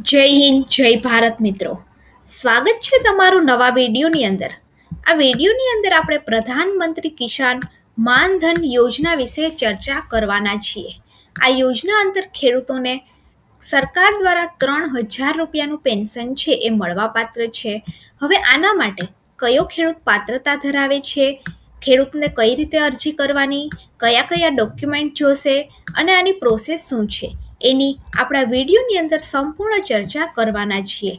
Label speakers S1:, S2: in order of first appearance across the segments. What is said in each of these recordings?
S1: જય હિન્દ, જય ભારત મિત્રો. સ્વાગત છે તમારું નવા વિડીયોની અંદર. આ વિડીયોની અંદર આપણે પ્રધાનમંત્રી કિસાન માન ધન યોજના વિશે ચર્ચા કરવાના છીએ. આ યોજના અંદર ખેડૂતોને સરકાર દ્વારા 3,000 રૂપિયાનું પેન્શન છે એ મળવાપાત્ર છે. હવે આના માટે કયો ખેડૂત પાત્રતા ધરાવે છે, ખેડૂતને કઈ રીતે અરજી કરવાની, કયા કયા ડોક્યુમેન્ટ જોશે અને આની પ્રોસેસ શું છે, એની આપણા વિડીયોની અંદર સંપૂર્ણ ચર્ચા કરવાના છીએ.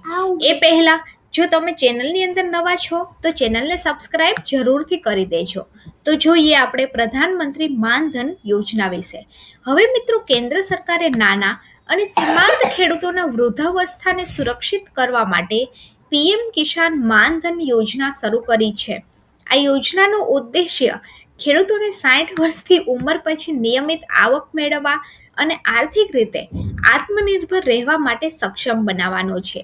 S1: એ પહેલાં જો તમે ચેનલની અંદર નવા છો તો ચેનલને સબસ્ક્રાઈબ જરૂરથી કરી દેજો. તો જોઈએ આપણે પ્રધાનમંત્રી માનધન યોજના વિશે. હવે મિત્રો, કેન્દ્ર સરકારે નાના અને સીમાંત ખેડૂતોના વૃદ્ધાવસ્થાને સુરક્ષિત કરવા માટે પીએમ કિસાન માનધન યોજના શરૂ કરી છે. આ યોજનાનો ઉદ્દેશ્ય ખેડૂતોને 60 વર્ષથી ઉંમર પછી નિયમિત આવક મેળવવા અને આર્થિક રીતે આત્મનિર્ભર રહેવા માટે સક્ષમ બનાવવાનો છે.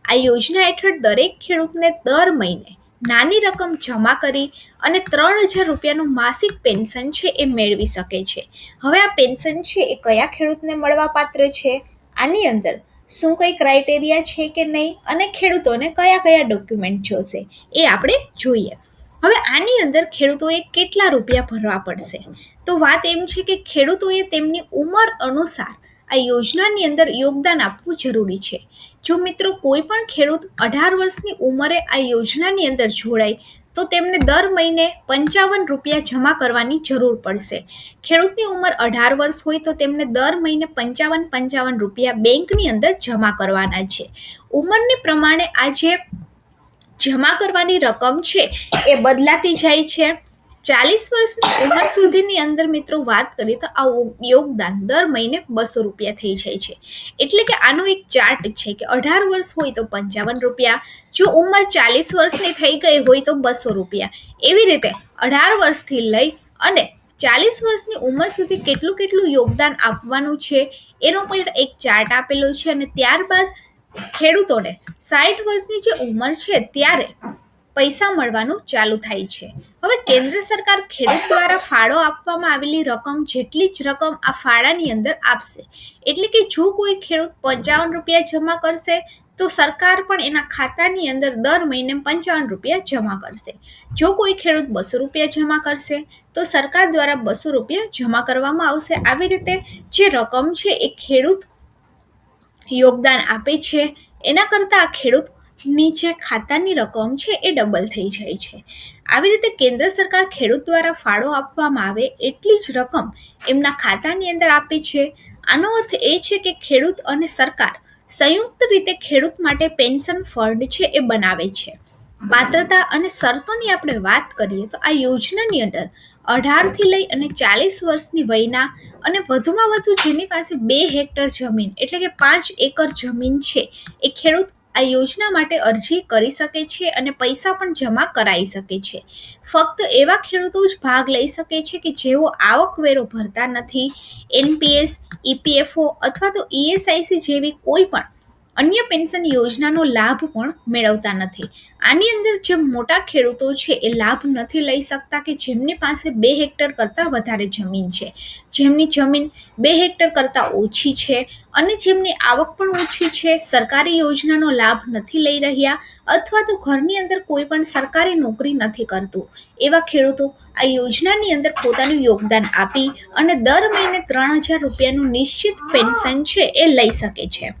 S1: આ યોજના હેઠળ દરેક ખેડૂતને દર મહિને નાની રકમ જમા કરી અને 3,000 રૂપિયાનું માસિક પેન્શન છે એ મેળવી શકે છે. હવે આ પેન્શન છે એ કયા ખેડૂતને મળવા પાત્ર છે, આની અંદર શું કઈ ક્રાઇટેરિયા છે કે નહીં, અને ખેડૂતોને કયા કયા ડોક્યુમેન્ટ જોશે એ આપણે જોઈએ. હવે આની અંદર ખેડૂતોએ કેટલા રૂપિયા ભરવા પડશે, તો વાત એમ છે કે ખેડૂતોએ તેમની ઉંમર અનુસાર આ યોજનાની અંદર યોગદાન આપવું જરૂરી છે. જો મિત્રો કોઈ પણ ખેડૂત 18 વર્ષની ઉંમરે આ યોજનાની અંદર જોડાય તો તેમને દર મહિને 55 રૂપિયા જમા કરવાની જરૂર પડશે. ખેડૂતની ઉંમર 18 વર્ષ હોય તો તેમને દર મહિને 55 રૂપિયા બેંકની અંદર જમા કરવાના છે. ઉંમરને પ્રમાણે આ જે જમા કરવાની રકમ છે એ બદલાતી જાય છે. 40 વર્ષની ઉંમર સુધીની અંદર મિત્રો વાત કરીએ તો આ યોગદાન દર મહિને 200 રૂપિયા થઈ જાય છે. એટલે કે આનો એક ચાર્ટ છે કે 18 વર્ષ હોય તો 55 રૂપિયા, જો ઉંમર 40 વર્ષની થઈ ગઈ હોય તો 200 રૂપિયા. એવી રીતે 18 વર્ષથી લઈ અને 40 વર્ષની ઉંમર સુધી કેટલું કેટલું યોગદાન આપવાનું છે એનો પણ એક ચાર્ટ આપેલો છે. અને ત્યારબાદ ખેડૂતોને 60 વર્ષની જે ઉંમર છે ત્યારે પૈસા મળવાનું ચાલુ થાય છે. હવે કેન્દ્ર સરકાર ખેડૂત દ્વારા ફાળો આપવામાં આવેલી રકમ જેટલી જ રકમ આ ફાળાની અંદર આપશે. એટલે કે જો કોઈ ખેડૂત 55 રૂપિયા જમા કરશે તો સરકાર પણ એના ખાતાની અંદર દર મહિને 55 રૂપિયા જમા કરશે. જો કોઈ ખેડૂત 200 રૂપિયા જમા કરશે તો સરકાર દ્વારા 200 રૂપિયા જમા કરવામાં આવશે. આવી રીતે જે રકમ છે એ ખેડૂત યોગદાન આપે છે એના કરતાં આ ખેડૂતની જે ખાતાની રકમ છે એ ડબલ થઈ જાય છે. આવી રીતે કેન્દ્ર સરકાર ખેડૂત દ્વારા ફાળો આપવામાં આવે એટલી જ રકમ એમના ખાતાની અંદર આપે છે. આનો અર્થ એ છે કે ખેડૂત અને સરકાર સંયુક્ત રીતે ખેડૂત માટે પેન્શન ફંડ છે એ બનાવે છે. પાત્રતા અને શરતોની આપણે વાત કરીએ તો આ યોજનાની અંદર 18 થી લઈ અને 40 વર્ષની વયના અને વધુમાં વધુ જેની પાસે 2 હેક્ટર જમીન એટલે કે 5 એકર જમીન છે એ ખેડૂત આ યોજના માટે અરજી કરી શકે છે અને પૈસા પણ જમા કરાવી શકે છે. ફક્ત એવા ખેડૂતો જ ભાગ લઈ શકે છે કે જેઓ આવકવેરો ભરતા નથી, એનપીએસ, ઈપીએફઓ અથવા તો ઈએસઆઈસી જેવી કોઈ પણ અન્ય પેન્શન યોજનાનો લાભ પણ મેળવતા નથી. આની અંદર જે મોટા ખેડૂતો છે એ લાભ નથી લઈ શકતા કે જેમની પાસે 2 હેક્ટર કરતાં વધારે જમીન છે, જેમની જમીન 2 હેક્ટર કરતાં ઓછી છે અને જેમની આવક પણ ઓછી છે, સરકારી યોજનાનો લાભ નથી લઈ રહ્યા અથવા તો ઘરની અંદર કોઈ પણ સરકારી નોકરી નથી કરતું, એવા ખેડૂતો આ યોજનાની અંદર પોતાનું યોગદાન આપી અને દર મહિને 3,000 રૂપિયાનું નિશ્ચિત પેન્શન છે એ લઈ શકે છે.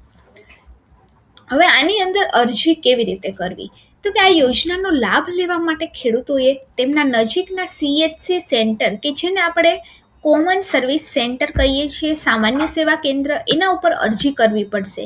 S1: હવે આની અંદર અરજી કેવી રીતે કરવી, તો કે આ યોજનાનો લાભ લેવા માટે ખેડૂતોએ તેમના નજીકના સીએચસી સેન્ટર કે જેને આપણે કોમન સર્વિસ સેન્ટર કહીએ છીએ, સામાન્ય સેવા કેન્દ્ર, એના ઉપર અરજી કરવી પડશે.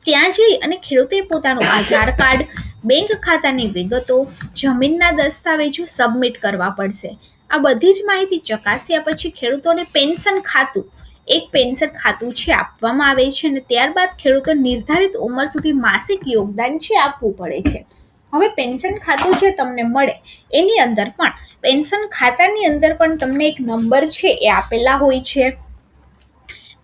S1: ત્યાં જઈ અને ખેડૂતોએ પોતાનું આધાર કાર્ડ, બેંક ખાતાની વિગતો, જમીનના દસ્તાવેજો સબમિટ કરવા પડશે. આ બધી જ માહિતી ચકાસ્યા પછી ખેડૂતોને પેન્શન ખાતું, એક પેન્શન ખાતું છે આપવામાં આવે છે અને ત્યારબાદ ખેડૂતો નિર્ધારિત ઉંમર સુધી માસિક યોગદાન છે આપવું પડે છે. હવે પેન્શન ખાતું જે તમને મળે એની અંદર પણ પેન્શન ખાતાની અંદર પણ તમને એક નંબર છે એ આપેલા હોય છે.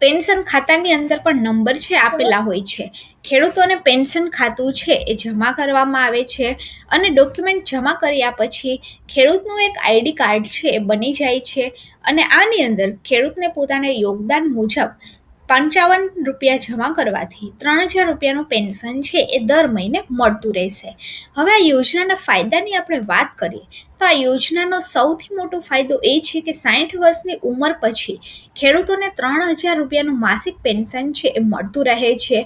S1: પેન્શન ખાતાની અંદર પણ નંબર છે આપેલા હોય છે. ખેડૂતોને પેન્શન ખાતું છે એ જમા કરવામાં આવે છે અને ડોક્યુમેન્ટ જમા કર્યા પછી ખેડૂતનું એક આઈડી કાર્ડ છે એ બની જાય છે અને આની અંદર ખેડૂતને પોતાના યોગદાન મુજબ ₹55 જમા કરવાથી ₹3000 પેન્શન છે એ દર મહિને મળતું રહેશે. હવે આ યોજનાના ફાયદાની આપણે વાત કરીએ તો આ યોજનાનો સૌથી મોટો ફાયદો એ છે કે 60 વર્ષની ઉંમર પછી ખેડૂતોને ₹3000 માસિક પેન્શન છે એ મળતું રહે છે.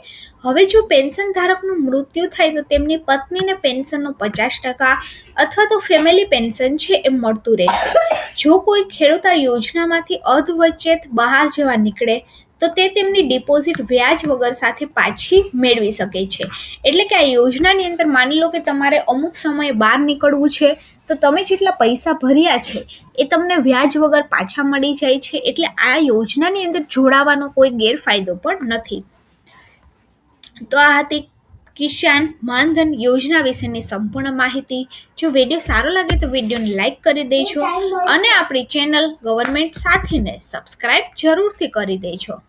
S1: હવે જો પેન્શન ધારકનું મૃત્યુ થાય તો તેમની પત્નીને પેન્શનનો 50% અથવા તો ફેમિલી પેન્શન છે એ મળતું રહેશે. જો કોઈ ખેડૂત આ યોજનામાંથી અધવચ્ચે બહાર જવા નીકળે તો તે તેમની ડિપોઝિટ વ્યાજ વગર સાથે પાછી મેળવી શકે છે. એટલે કે આ યોજનાની અંદર માની લો કે તમારે અમુક સમયે બહાર નીકળવું છે તો તમે જેટલા પૈસા ભર્યા છે એ તમને વ્યાજ વગર પાછા મળી જાય છે. એટલે આ યોજનાની અંદર જોડાવાનો કોઈ ગેરફાયદો પણ નથી. તો આ હતી કિસાન માનધન યોજના વિશેની સંપૂર્ણ માહિતી. જો વિડીયો સારો લાગે તો વિડીયોને લાઈક કરી દેજો અને આપણી ચેનલ ગવર્મેન્ટ સાથીને સબસ્ક્રાઈબ જરૂરથી કરી દેજો.